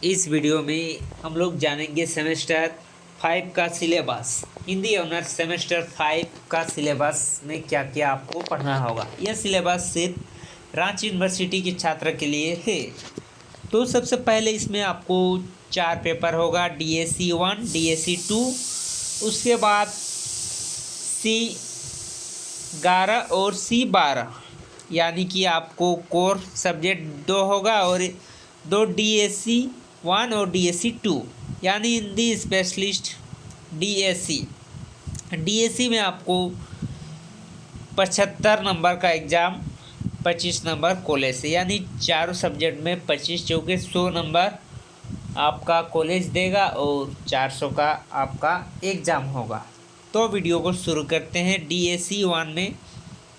इस वीडियो में हम लोग जानेंगे सेमेस्टर 5 का सिलेबस। हिंदी ऑनर्स सेमेस्टर 5 का सिलेबस में क्या क्या आपको पढ़ना होगा। यह सिलेबस सिर्फ रांची यूनिवर्सिटी के छात्र के लिए है। तो सबसे पहले इसमें आपको 4 पेपर होगा, DSC 1, DSC 2, उसके बाद C11 और C12, यानी कि आपको कोर सब्जेक्ट 2 होगा और 2 DSC 1 और DSC 2, यानी हिंदी स्पेशलिस्ट DSC। DSC में आपको 75 नंबर का एग्ज़ाम, 25 नंबर कॉलेज से, यानी चारों सब्जेक्ट में 25 चौके 100 नंबर आपका कॉलेज देगा और 400 का आपका एग्ज़ाम होगा। तो वीडियो को शुरू करते हैं। DSC 1 में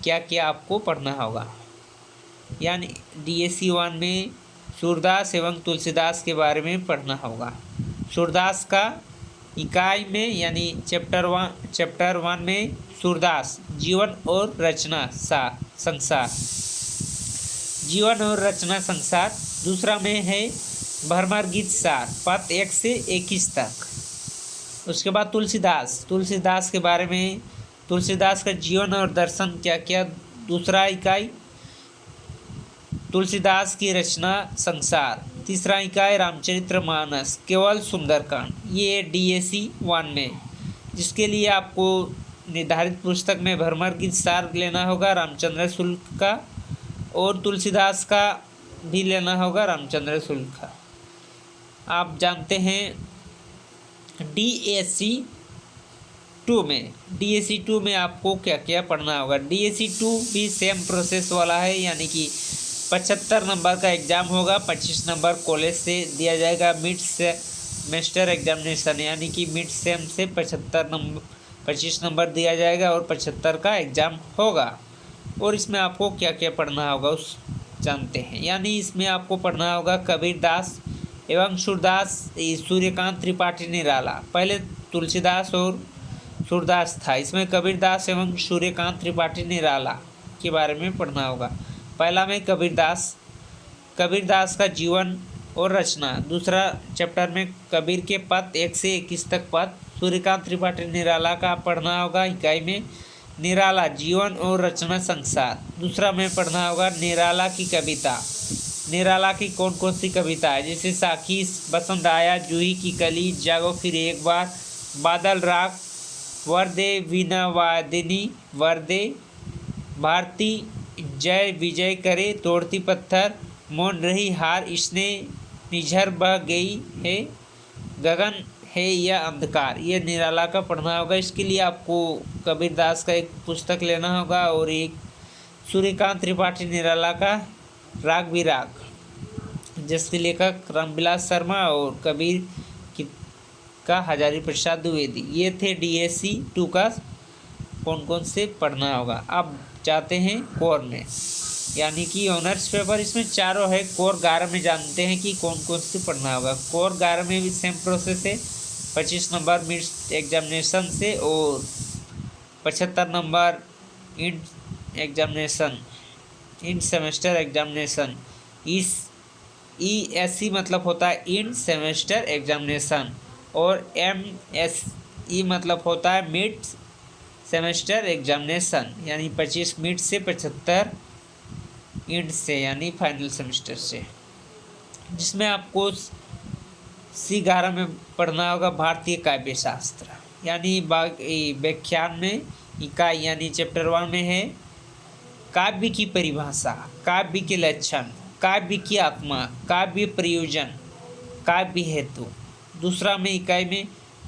क्या क्या आपको पढ़ना होगा, यानी DSC 1 में सूरदास एवं तुलसीदास के बारे में पढ़ना होगा। सूरदास का इकाई में यानी चैप्टर 1 में सूरदास जीवन और रचना संसार, जीवन और रचना संसार। दूसरा में है भरमर गीत सार, पद 1 से 21 तक। उसके बाद तुलसीदास के बारे में, तुलसीदास का जीवन और दर्शन क्या क्या। दूसरा इकाई तुलसीदास की रचना संसार। तीसरा इकाई रामचरितमानस केवल सुंदरकांड। ये DSC 1 में, जिसके लिए आपको निर्धारित पुस्तक में भरमर गीत सार लेना होगा रामचंद्र शुक्ल का, और तुलसीदास का भी लेना होगा रामचंद्र शुक्ल का। आप जानते हैं DSC 2 में आपको क्या क्या पढ़ना होगा। DSC 2 भी सेम प्रोसेस वाला है, यानी कि 75 नंबर का एग्ज़ाम होगा, 25 नंबर कॉलेज से दिया जाएगा। मिड सेमेस्टर एग्जामिनेशन, यानी कि मिड सेम से 25 नंबर दिया जाएगा और 75 का एग्ज़ाम होगा। और इसमें आपको क्या क्या पढ़ना होगा उस जानते हैं। यानी इसमें आपको पढ़ना होगा कबीरदास एवं सूर्यकांत त्रिपाठी निराला। पहले तुलसीदास और सूरदास था, इसमें कबीरदास एवं सूर्यकांत त्रिपाठी निराला के बारे में पढ़ना होगा। पहला में कबीरदास का जीवन और रचना। दूसरा चैप्टर में कबीर के पद 1 से 21 तक पद। सूर्यकांत त्रिपाठी निराला का पढ़ना होगा इकाई में निराला जीवन और रचना संसार। दूसरा में पढ़ना होगा निराला की कविता। निराला की कौन कौन सी कविता है, जैसे साखी, बसंत आया, जूही की कली, जागो फिर एक बार, बादल राग, वरदे वीणा वादिनी, वरदे भारती, जय विजय करे, तोड़ती पत्थर, मौन रही हार, इसने निझर बह गई है, गगन है या अंधकार। ये निराला का पढ़ना होगा। इसके लिए आपको कबीरदास का एक पुस्तक लेना होगा और एक सूर्यकांत त्रिपाठी निराला का राग विराग, जिसके लेखक रामविलास शर्मा और कबीर का हजारी प्रसाद द्विवेदी। ये थे DSC 2 का कौन कौन से पढ़ना होगा। अब जाते हैं कोर में, यानी कि ऑनर्स पेपर इसमें चारों है। कोर 11 में जानते हैं कि कौन कौन से पढ़ना होगा। कोर 11 में भी सेम प्रोसेस है, 25 नंबर मिड एग्जामिनेशन से और 75 number in semester examination. ESC मतलब होता है इन सेमेस्टर एग्जामिनेशन, और MSE मतलब होता है मिड सेमेस्टर एग्जामिनेशन, यानी 25 मिड से 75 इंड से, यानी फाइनल सेमेस्टर से। जिसमें आपको C11 में पढ़ना होगा भारतीय काव्य शास्त्र, यानी व्याख्यान में इकाई, यानी चैप्टर 1 में है काव्य की परिभाषा, काव्य के लक्षण, काव्य की आत्मा, काव्य प्रयोजन, काव्य हेतु। दूसरा में इकाई में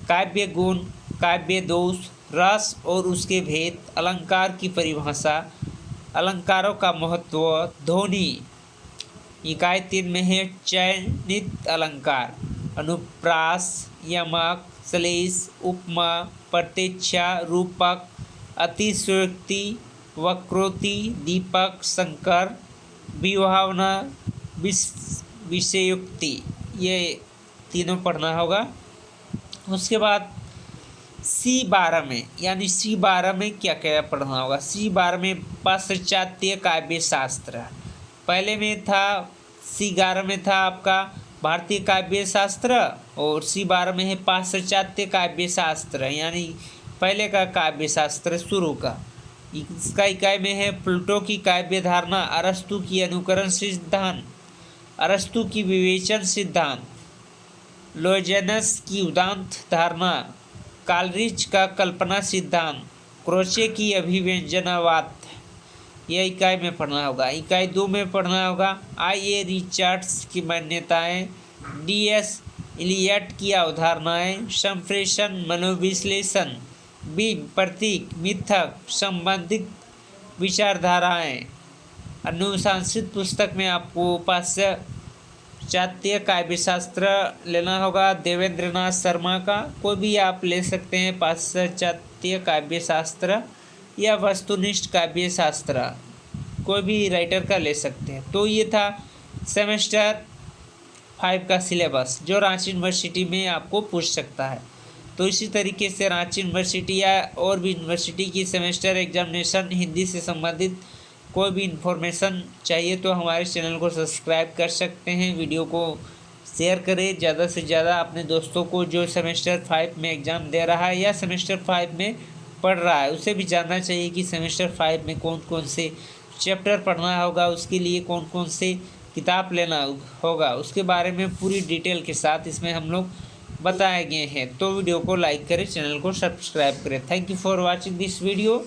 काव्य गुण, काव्य दोष, रस और उसके भेद, अलंकार की परिभाषा, अलंकारों का महत्व, ध्वनि। इकाई 3 में है चयनित अलंकार, अनुप्रास, यमक, श्लेष, उपमा, प्रत्यक्षा, रूपक, अतिशयोक्ति, वक्रोक्ति, दीपक, संकर, विभावना, विषयोक्ति। ये तीनों पढ़ना होगा। उसके बाद C12 में, यानी C12 में क्या क्या पढ़ना होगा। C12 में पाश्चात्य काव्य शास्त्र। पहले में था C11 में था आपका भारतीय काव्य शास्त्र, और C12 में है पाश्चात्य काव्य शास्त्र, यानी पहले का काव्य शास्त्र शुरू का। इसका इकाई में है प्लूटो की काव्य धारणा, अरस्तु की अनुकरण सिद्धांत, अरस्तु की विवेचन सिद्धांत, लोजेनस की उदांत धारणा, कालरिज का कल्पना सिद्धांत, क्रोचे की अभिव्यंजनावाद। यह इकाई में पढ़ना होगा। इकाई 2 में पढ़ना होगा IA रिचर्ड्स की मान्यताएं, DS इलियट की अवधारणाएं, संप्रेषण मनोविश्लेषण, B प्रतीक मिथक संबंधित विचारधाराएं। अनुशासित पुस्तक में आपको पाश्चात्य काव्य शास्त्र लेना होगा देवेंद्रनाथ शर्मा का, कोई भी आप ले सकते हैं, पाश्चात्य काव्य शास्त्र या वस्तुनिष्ठ काव्य शास्त्र, कोई भी राइटर का ले सकते हैं। तो ये था सेमेस्टर 5 का सिलेबस जो रांची यूनिवर्सिटी में आपको पूछ सकता है। तो इसी तरीके से रांची यूनिवर्सिटी या और भी यूनिवर्सिटी की सेमेस्टर एग्जामिनेशन हिंदी से संबंधित कोई भी इन्फॉर्मेशन चाहिए तो हमारे चैनल को सब्सक्राइब कर सकते हैं। वीडियो को शेयर करें ज़्यादा से ज़्यादा अपने दोस्तों को जो सेमेस्टर 5 में एग्ज़ाम दे रहा है या सेमेस्टर 5 में पढ़ रहा है, उसे भी जानना चाहिए कि सेमेस्टर 5 में कौन कौन से चैप्टर पढ़ना होगा, उसके लिए कौन कौन से किताब लेना होगा, उसके बारे में पूरी डिटेल के साथ इसमें हम लोग बताए गए हैं। तो वीडियो को लाइक करें, चैनल को सब्सक्राइब करें। Thank you for watching this video.